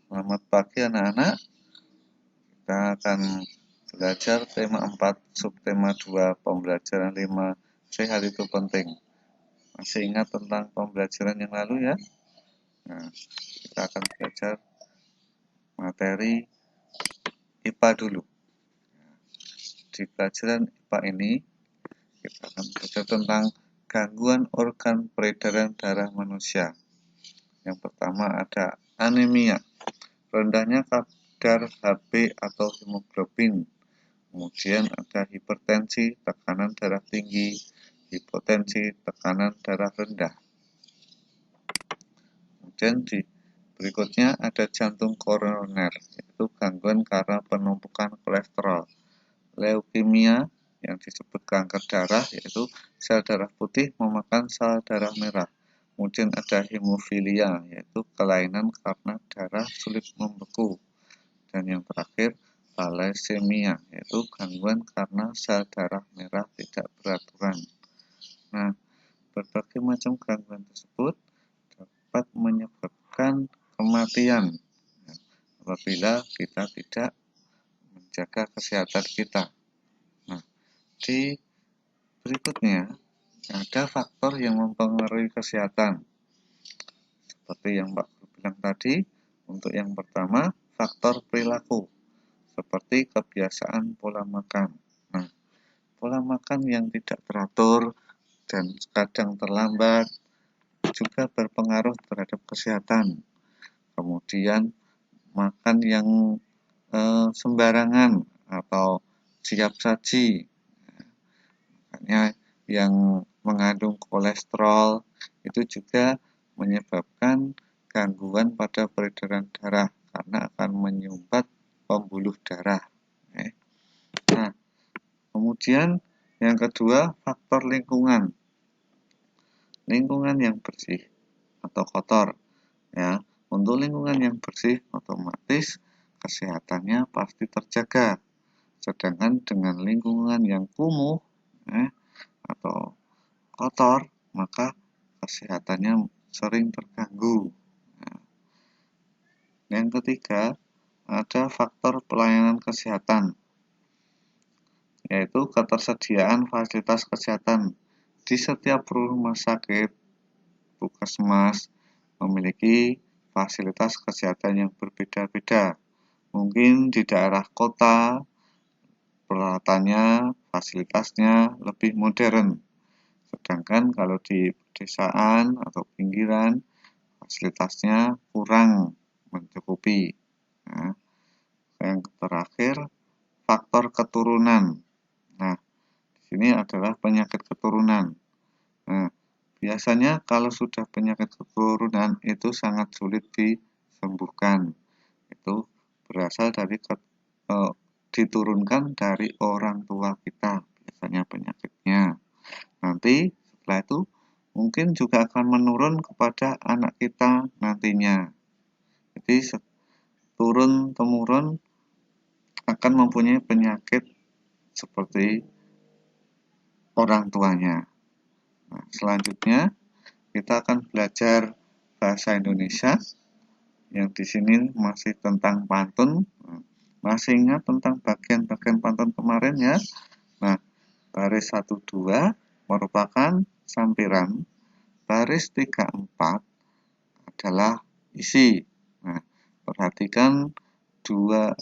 Selamat pagi anak-anak. Kita akan belajar tema 4, subtema 2, pembelajaran 5, sehat itu penting. Masih ingat tentang pembelajaran yang lalu ya? Nah, kita akan belajar materi IPA dulu. Di pelajaran IPA ini, kita akan belajar tentang gangguan organ peredaran darah manusia. Yang pertama ada anemia, rendahnya kadar Hb atau hemoglobin. Kemudian ada hipertensi, tekanan darah tinggi, hipotensi, tekanan darah rendah. Kemudian berikutnya ada jantung koroner, yaitu gangguan karena penumpukan kolesterol. Leukemia yang disebut kanker darah, yaitu sel darah putih memakan sel darah merah. Kemudian ada hemofilia, yaitu kelainan karena darah sulit membeku. Dan yang terakhir thalassemia, yaitu gangguan karena sel darah merah tidak beraturan. Nah, berbagai macam gangguan tersebut dapat menyebabkan kematian apabila kita tidak menjaga kesehatan kita. Nah, di berikutnya ada faktor yang mempengaruhi kesehatan. Seperti yang Pak Guru bilang tadi, untuk yang pertama faktor perilaku, seperti kebiasaan pola makan. Nah, pola makan yang tidak teratur dan kadang terlambat juga berpengaruh terhadap kesehatan. Kemudian makan yang sembarangan atau siap saji, makanya yang mengandung kolesterol itu juga menyebabkan gangguan pada peredaran darah karena akan menyumbat pembuluh darah. Nah, kemudian yang kedua faktor lingkungan. Lingkungan yang bersih atau kotor, ya. Untuk lingkungan yang bersih otomatis kesehatannya pasti terjaga. Sedangkan dengan lingkungan yang kumuh atau kotor, maka kesehatannya sering terganggu. Nah, yang ketiga ada faktor pelayanan kesehatan, yaitu ketersediaan fasilitas kesehatan. Di setiap rumah sakit, puskesmas memiliki fasilitas kesehatan yang berbeda-beda. Mungkin di daerah kota, peralatannya, fasilitasnya lebih modern. Sedangkan kalau di pedesaan atau pinggiran, fasilitasnya kurang mencukupi. Nah, yang terakhir, faktor keturunan. Nah, di sini adalah penyakit keturunan. Nah, biasanya kalau sudah penyakit keturunan itu sangat sulit disembuhkan. Itu berasal dari diturunkan dari orang tua kita biasanya penyakitnya. Nanti setelah itu mungkin juga akan menurun kepada anak kita nantinya. Jadi turun-temurun akan mempunyai penyakit seperti orang tuanya. Nah, selanjutnya kita akan belajar bahasa Indonesia yang di sini masih tentang pantun. Masih ingat tentang bagian-bagian pantun kemarin ya? Nah, baris 1-2 merupakan sampiran, baris 3-4 adalah isi. Nah, perhatikan dua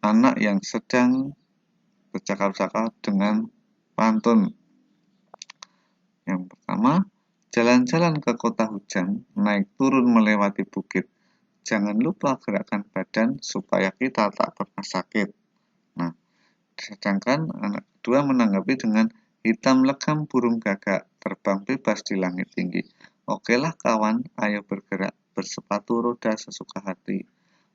anak yang sedang bercakap-cakap dengan pantun. Yang pertama, jalan-jalan ke kota hujan, naik turun melewati bukit. Jangan lupa gerakan badan supaya kita tak pernah sakit. Nah, sedangkan anak kedua menanggapi dengan hitam legam burung gagak, terbang bebas di langit tinggi. Okelah kawan, ayo bergerak, bersepatu roda sesuka hati.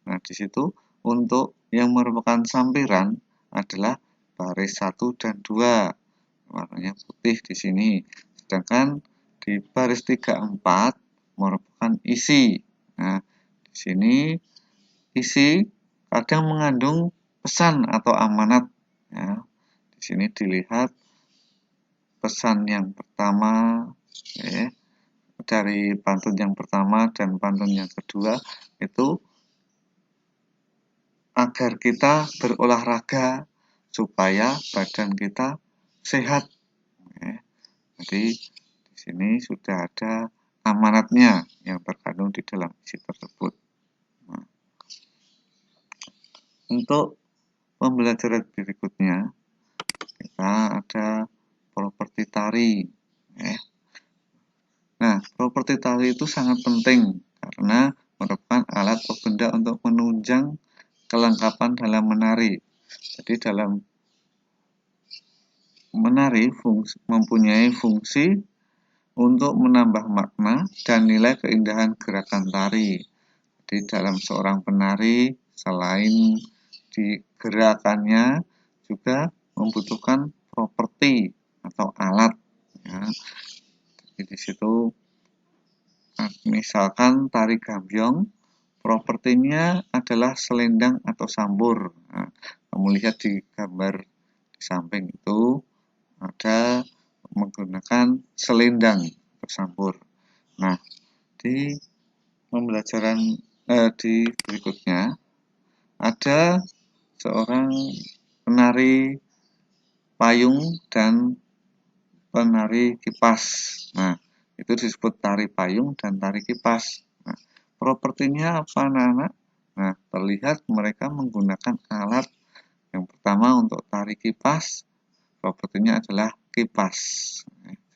Nah, di situ untuk yang merupakan sampiran adalah baris 1 dan 2. Warnanya putih di sini. Sedangkan di baris 3-4 merupakan isi. Nah, di sini isi kadang mengandung pesan atau amanat. Ya, di sini dilihat pesan yang pertama, dari pantun yang pertama dan pantun yang kedua itu agar kita berolahraga supaya badan kita sehat. Jadi di sini sudah ada amanatnya yang terkandung di dalam isi tersebut. Nah, untuk pembelajaran berikutnya kita ada properti tari. Nah, properti tari itu sangat penting karena merupakan alat atau benda untuk menunjang kelengkapan dalam menari. Jadi dalam menari mempunyai fungsi untuk menambah makna dan nilai keindahan gerakan tari. Jadi dalam seorang penari selain di gerakannya juga membutuhkan properti atau alat. Ya. Jadi di situ misalkan tari gambyong, propertinya adalah selendang atau sambur. Nah, kamu lihat di gambar di samping itu ada menggunakan selendang atau sambur. Nah, di pembelajaran di berikutnya ada seorang penari payung dan penari kipas. Nah, itu disebut tari payung dan tari kipas. Nah, propertinya apa, anak-anak? Nah, terlihat mereka menggunakan alat. Yang pertama untuk tari kipas, propertinya adalah kipas.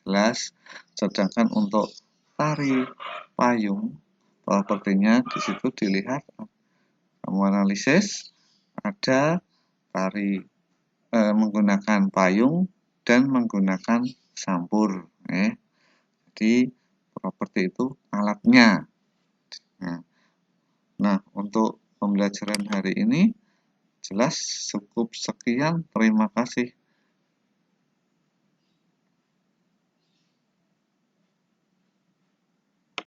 Jelas. Sedangkan untuk tari payung, propertinya di situ dilihat, kamu analisis, ada tari menggunakan payung dan menggunakan sambur. Jadi properti itu alatnya. Nah, untuk pembelajaran hari ini jelas cukup sekian. Terima kasih.